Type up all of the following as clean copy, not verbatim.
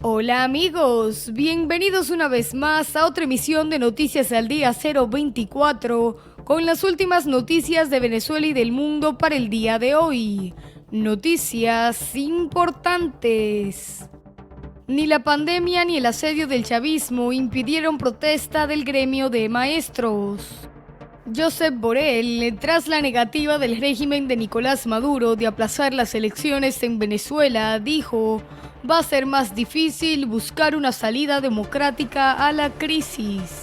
Hola amigos, bienvenidos una vez más a otra emisión de Noticias al Día 024 con las últimas noticias de Venezuela y del mundo para el día de hoy. Noticias importantes. Ni la pandemia ni el asedio del chavismo impidieron protesta del gremio de maestros. Josep Borrell, tras la negativa del régimen de Nicolás Maduro de aplazar las elecciones en Venezuela, dijo: va a ser más difícil buscar una salida democrática a la crisis.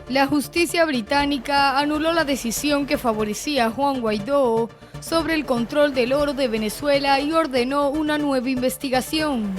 La justicia británica anuló la decisión que favorecía a Juan Guaidó sobre el control del oro de Venezuela y ordenó una nueva investigación.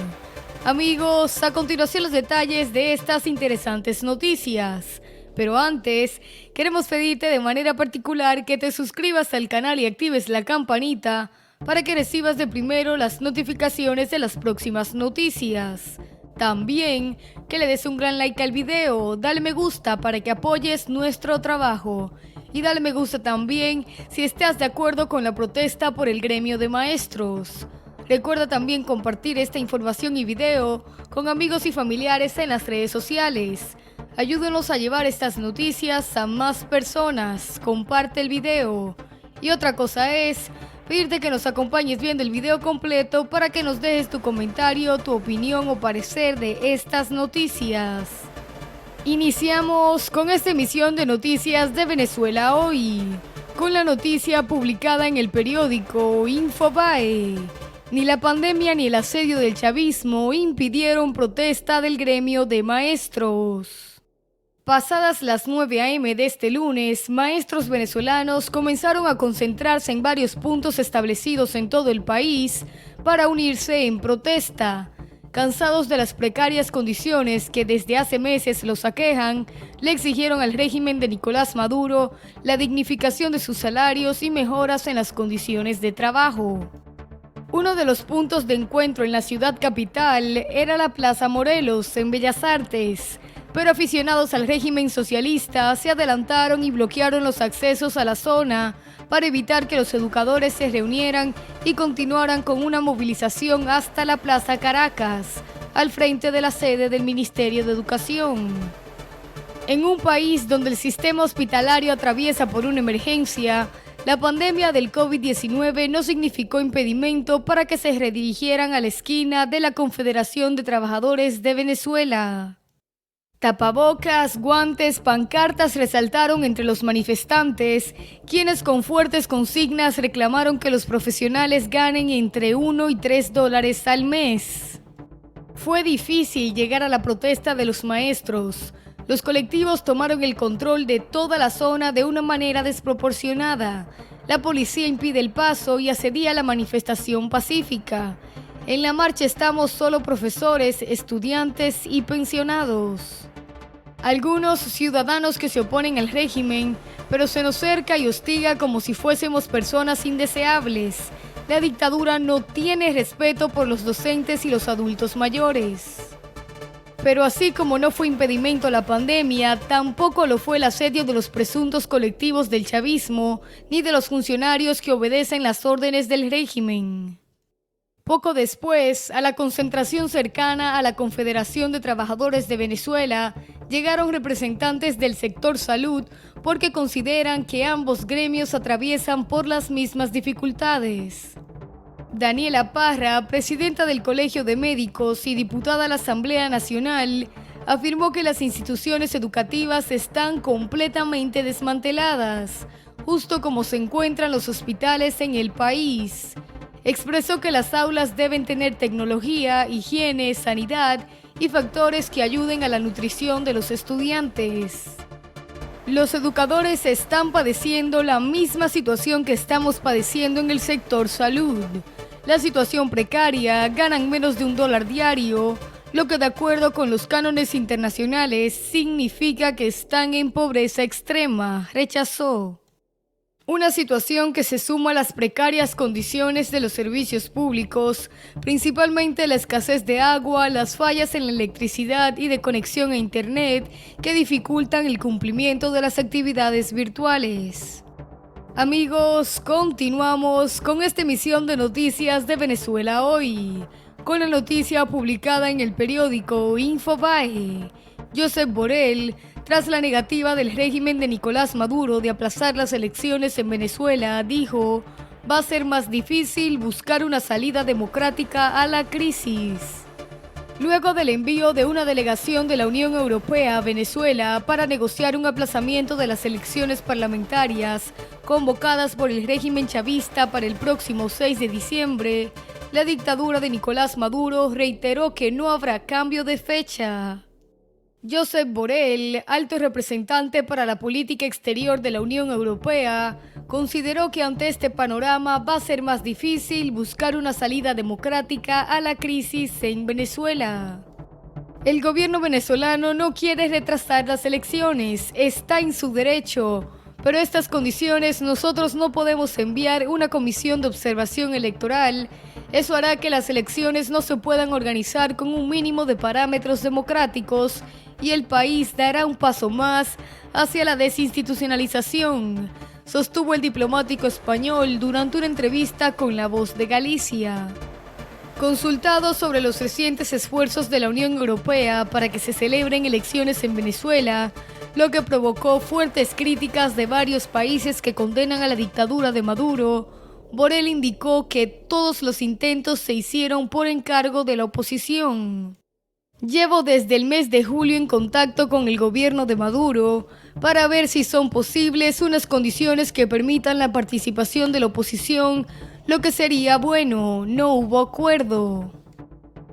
Amigos, a continuación los detalles de estas interesantes noticias. Pero antes, queremos pedirte de manera particular que te suscribas al canal y actives la campanita para que recibas de primero las notificaciones de las próximas noticias. También que le des un gran like al video, dale me gusta para que apoyes nuestro trabajo. Y dale me gusta también si estás de acuerdo con la protesta por el gremio de maestros. Recuerda también compartir esta información y video con amigos y familiares en las redes sociales. Ayúdanos a llevar estas noticias a más personas. Comparte el video. Y otra cosa es pedirte que nos acompañes viendo el video completo para que nos dejes tu comentario, tu opinión o parecer de estas noticias. Iniciamos con esta emisión de Noticias de Venezuela hoy, con la noticia publicada en el periódico Infobae. Ni la pandemia ni el asedio del chavismo impidieron protesta del gremio de maestros. Pasadas las 9 a.m. de este lunes, maestros venezolanos comenzaron a concentrarse en varios puntos establecidos en todo el país para unirse en protesta. Cansados de las precarias condiciones que desde hace meses los aquejan, le exigieron al régimen de Nicolás Maduro la dignificación de sus salarios y mejoras en las condiciones de trabajo. Uno de los puntos de encuentro en la ciudad capital era la Plaza Morelos, en Bellas Artes, pero aficionados al régimen socialista se adelantaron y bloquearon los accesos a la zona para evitar que los educadores se reunieran y continuaran con una movilización hasta la Plaza Caracas, al frente de la sede del Ministerio de Educación. En un país donde el sistema hospitalario atraviesa por una emergencia, la pandemia del COVID-19 no significó impedimento para que se redirigieran a la esquina de la Confederación de Trabajadores de Venezuela. Tapabocas, guantes, pancartas resaltaron entre los manifestantes, quienes con fuertes consignas reclamaron que los profesionales ganen entre $1 y $3 al mes. Fue difícil llegar a la protesta de los maestros. Los colectivos tomaron el control de toda la zona de una manera desproporcionada. La policía impide el paso y asedia a la manifestación pacífica. En la marcha estamos solo profesores, estudiantes y pensionados. Algunos ciudadanos que se oponen al régimen, pero se nos cerca y hostiga como si fuésemos personas indeseables. La dictadura no tiene respeto por los docentes y los adultos mayores. Pero así como no fue impedimento la pandemia, tampoco lo fue el asedio de los presuntos colectivos del chavismo, ni de los funcionarios que obedecen las órdenes del régimen. Poco después, a la concentración cercana a la Confederación de Trabajadores de Venezuela, llegaron representantes del sector salud porque consideran que ambos gremios atraviesan por las mismas dificultades. Daniela Parra, presidenta del Colegio de Médicos y diputada a la Asamblea Nacional, afirmó que las instituciones educativas están completamente desmanteladas, justo como se encuentran los hospitales en el país. Expresó que las aulas deben tener tecnología, higiene, sanidad y factores que ayuden a la nutrición de los estudiantes. Los educadores están padeciendo la misma situación que estamos padeciendo en el sector salud. La situación precaria, ganan menos de $1 diario, lo que de acuerdo con los cánones internacionales significa que están en pobreza extrema, rechazó. Una situación que se suma a las precarias condiciones de los servicios públicos, principalmente la escasez de agua, las fallas en la electricidad y de conexión a Internet que dificultan el cumplimiento de las actividades virtuales. Amigos, continuamos con esta emisión de Noticias de Venezuela hoy. Con la noticia publicada en el periódico Infobae, Josep Borrell, tras la negativa del régimen de Nicolás Maduro de aplazar las elecciones en Venezuela, dijo: va a ser más difícil buscar una salida democrática a la crisis. Luego del envío de una delegación de la Unión Europea a Venezuela para negociar un aplazamiento de las elecciones parlamentarias convocadas por el régimen chavista para el próximo 6 de diciembre, la dictadura de Nicolás Maduro reiteró que no habrá cambio de fecha. Josep Borrell, alto representante para la política exterior de la Unión Europea, consideró que ante este panorama va a ser más difícil buscar una salida democrática a la crisis en Venezuela. El gobierno venezolano no quiere retrasar las elecciones, está en su derecho, pero estas condiciones nosotros no podemos enviar una comisión de observación electoral. Eso hará que las elecciones no se puedan organizar con un mínimo de parámetros democráticos y el país dará un paso más hacia la desinstitucionalización, sostuvo el diplomático español durante una entrevista con La Voz de Galicia. Consultado sobre los recientes esfuerzos de la Unión Europea para que se celebren elecciones en Venezuela, lo que provocó fuertes críticas de varios países que condenan a la dictadura de Maduro, Borrell indicó que todos los intentos se hicieron por encargo de la oposición. Llevo desde el mes de julio en contacto con el gobierno de Maduro para ver si son posibles unas condiciones que permitan la participación de la oposición, lo que sería bueno. No hubo acuerdo.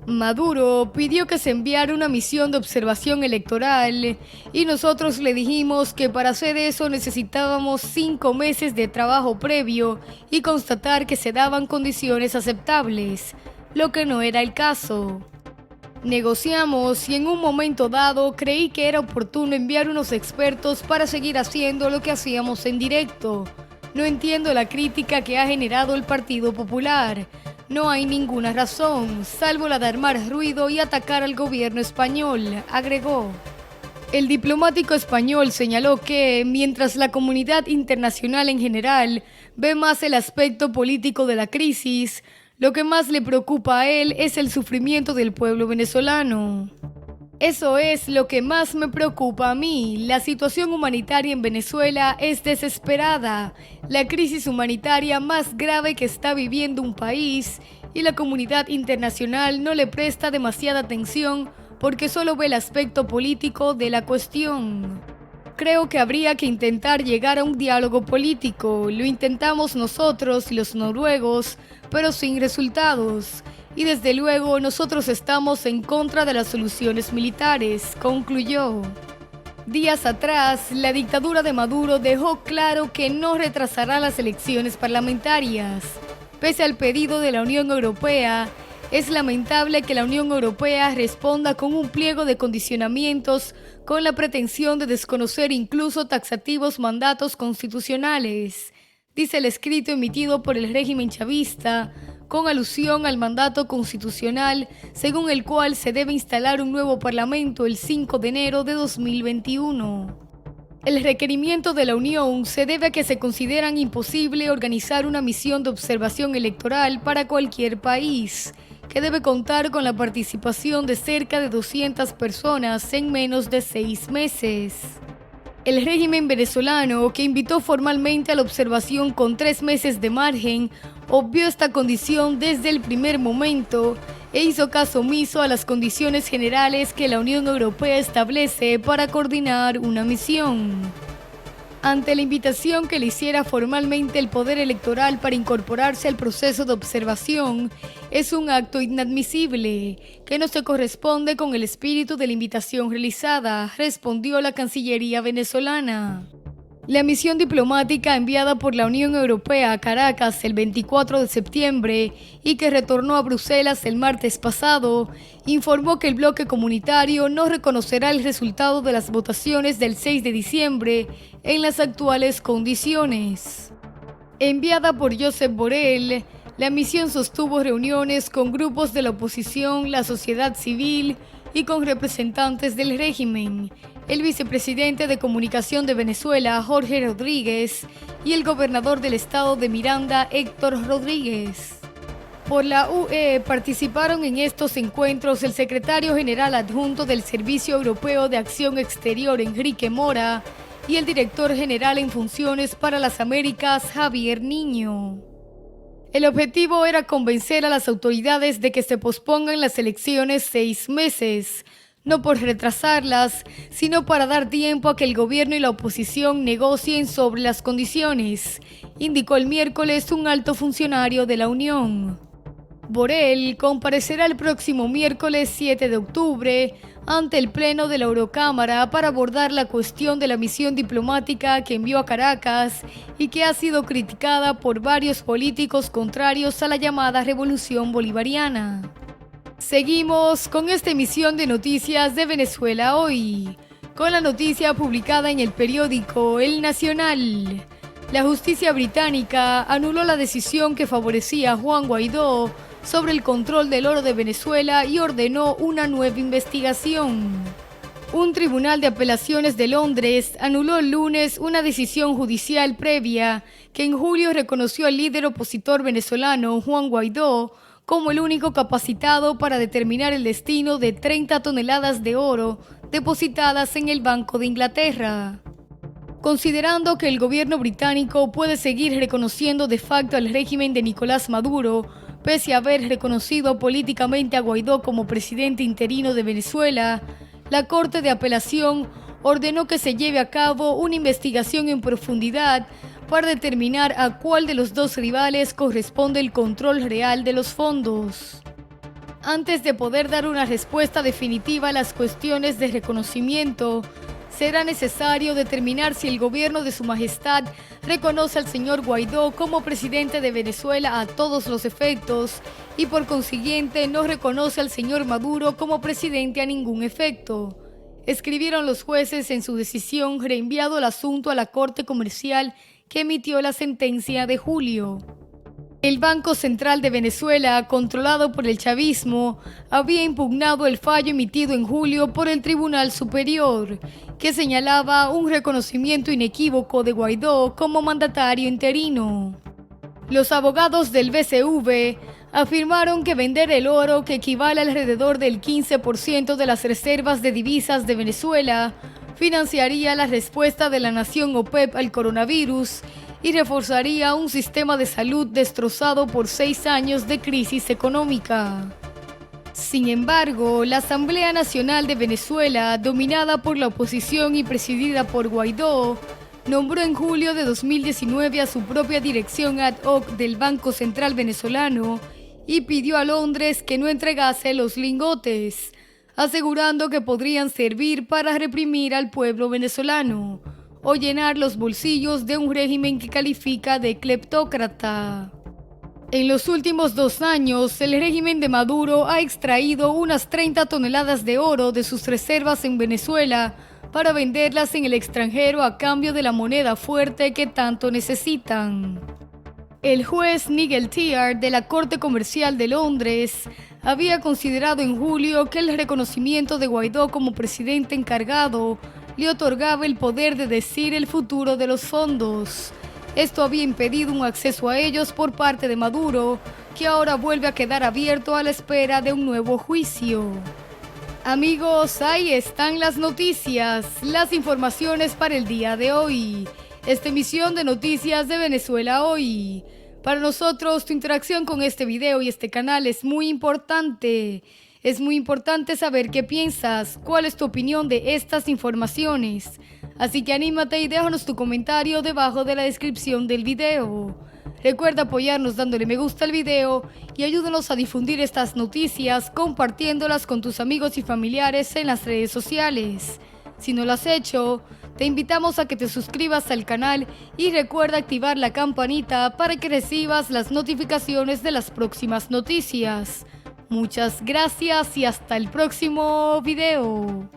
Maduro pidió que se enviara una misión de observación electoral y nosotros le dijimos que para hacer eso necesitábamos 5 meses de trabajo previo y constatar que se daban condiciones aceptables, lo que no era el caso. Negociamos y en un momento dado creí que era oportuno enviar unos expertos para seguir haciendo lo que hacíamos en directo. No entiendo la crítica que ha generado el Partido Popular. No hay ninguna razón, salvo la de armar ruido y atacar al gobierno español, agregó. El diplomático español señaló que, mientras la comunidad internacional en general ve más el aspecto político de la crisis, lo que más le preocupa a él es el sufrimiento del pueblo venezolano. Eso es lo que más me preocupa a mí. La situación humanitaria en Venezuela es desesperada, la crisis humanitaria más grave que está viviendo un país, y la comunidad internacional no le presta demasiada atención porque solo ve el aspecto político de la cuestión. Creo que habría que intentar llegar a un diálogo político. Lo intentamos nosotros y los noruegos, pero sin resultados. Y desde luego nosotros estamos en contra de las soluciones militares, concluyó. Días atrás, la dictadura de Maduro dejó claro que no retrasará las elecciones parlamentarias. Pese al pedido de la Unión Europea, es lamentable que la Unión Europea responda con un pliego de condicionamientos con la pretensión de desconocer incluso taxativos mandatos constitucionales, dice el escrito emitido por el régimen chavista, con alusión al mandato constitucional según el cual se debe instalar un nuevo parlamento el 5 de enero de 2021. El requerimiento de la Unión se debe a que se consideran imposible organizar una misión de observación electoral para cualquier país, que debe contar con la participación de cerca de 200 personas en menos de 6 meses. El régimen venezolano, que invitó formalmente a la observación con 3 meses de margen, obvió esta condición desde el primer momento e hizo caso omiso a las condiciones generales que la Unión Europea establece para coordinar una misión. Ante la invitación que le hiciera formalmente el Poder Electoral para incorporarse al proceso de observación, es un acto inadmisible, que no se corresponde con el espíritu de la invitación realizada, respondió la Cancillería venezolana. La misión diplomática enviada por la Unión Europea a Caracas el 24 de septiembre y que retornó a Bruselas el martes pasado, informó que el bloque comunitario no reconocerá el resultado de las votaciones del 6 de diciembre en las actuales condiciones. Enviada por Josep Borrell, la misión sostuvo reuniones con grupos de la oposición, la sociedad civil y con representantes del régimen, el vicepresidente de Comunicación de Venezuela, Jorge Rodríguez, y el gobernador del estado de Miranda, Héctor Rodríguez. Por la UE participaron en estos encuentros el secretario general adjunto del Servicio Europeo de Acción Exterior, Enrique Mora, y el director general en funciones para las Américas, Javier Niño. El objetivo era convencer a las autoridades de que se pospongan las elecciones 6 meses, no por retrasarlas, sino para dar tiempo a que el gobierno y la oposición negocien sobre las condiciones, indicó el miércoles un alto funcionario de la Unión. Borrell comparecerá el próximo miércoles 7 de octubre ante el Pleno de la Eurocámara para abordar la cuestión de la misión diplomática que envió a Caracas y que ha sido criticada por varios políticos contrarios a la llamada Revolución Bolivariana. Seguimos con esta emisión de Noticias de Venezuela Hoy, con la noticia publicada en el periódico El Nacional. La justicia británica anuló la decisión que favorecía a Juan Guaidó sobre el control del oro de Venezuela y ordenó una nueva investigación. Un tribunal de apelaciones de Londres anuló el lunes una decisión judicial previa que en julio reconoció al líder opositor venezolano Juan Guaidó como el único capacitado para determinar el destino de 30 toneladas de oro depositadas en el Banco de Inglaterra. Considerando que el gobierno británico puede seguir reconociendo de facto al régimen de Nicolás Maduro, pese a haber reconocido políticamente a Guaidó como presidente interino de Venezuela, la Corte de Apelación ordenó que se lleve a cabo una investigación en profundidad para determinar a cuál de los dos rivales corresponde el control real de los fondos. Antes de poder dar una respuesta definitiva a las cuestiones de reconocimiento, será necesario determinar si el gobierno de Su Majestad reconoce al señor Guaidó como presidente de Venezuela a todos los efectos y por consiguiente no reconoce al señor Maduro como presidente a ningún efecto, escribieron los jueces en su decisión reenviado el asunto a la Corte Comercial que emitió la sentencia de julio. El Banco Central de Venezuela, controlado por el chavismo, había impugnado el fallo emitido en julio por el Tribunal Superior, que señalaba un reconocimiento inequívoco de Guaidó como mandatario interino. Los abogados del BCV afirmaron que vender el oro, que equivale alrededor del 15% de las reservas de divisas de Venezuela, financiaría la respuesta de la nación OPEP al coronavirus y reforzaría un sistema de salud destrozado por 6 años de crisis económica. Sin embargo, la Asamblea Nacional de Venezuela, dominada por la oposición y presidida por Guaidó, nombró en julio de 2019 a su propia dirección ad hoc del Banco Central venezolano y pidió a Londres que no entregase los lingotes, asegurando que podrían servir para reprimir al pueblo venezolano o llenar los bolsillos de un régimen que califica de cleptócrata. En los últimos 2 años, el régimen de Maduro ha extraído unas 30 toneladas de oro de sus reservas en Venezuela para venderlas en el extranjero a cambio de la moneda fuerte que tanto necesitan. El juez Nigel Tier de la Corte Comercial de Londres había considerado en julio que el reconocimiento de Guaidó como presidente encargado le otorgaba el poder de decidir el futuro de los fondos. Esto había impedido un acceso a ellos por parte de Maduro, que ahora vuelve a quedar abierto a la espera de un nuevo juicio. Amigos, ahí están las noticias, las informaciones para el día de hoy. Esta emisión de Noticias de Venezuela Hoy. Para nosotros, tu interacción con este video y este canal es muy importante. Es muy importante saber qué piensas, cuál es tu opinión de estas informaciones. Así que anímate y déjanos tu comentario debajo de la descripción del video. Recuerda apoyarnos dándole me gusta al video y ayúdanos a difundir estas noticias compartiéndolas con tus amigos y familiares en las redes sociales. Si no lo has hecho, te invitamos a que te suscribas al canal y recuerda activar la campanita para que recibas las notificaciones de las próximas noticias. Muchas gracias y hasta el próximo video.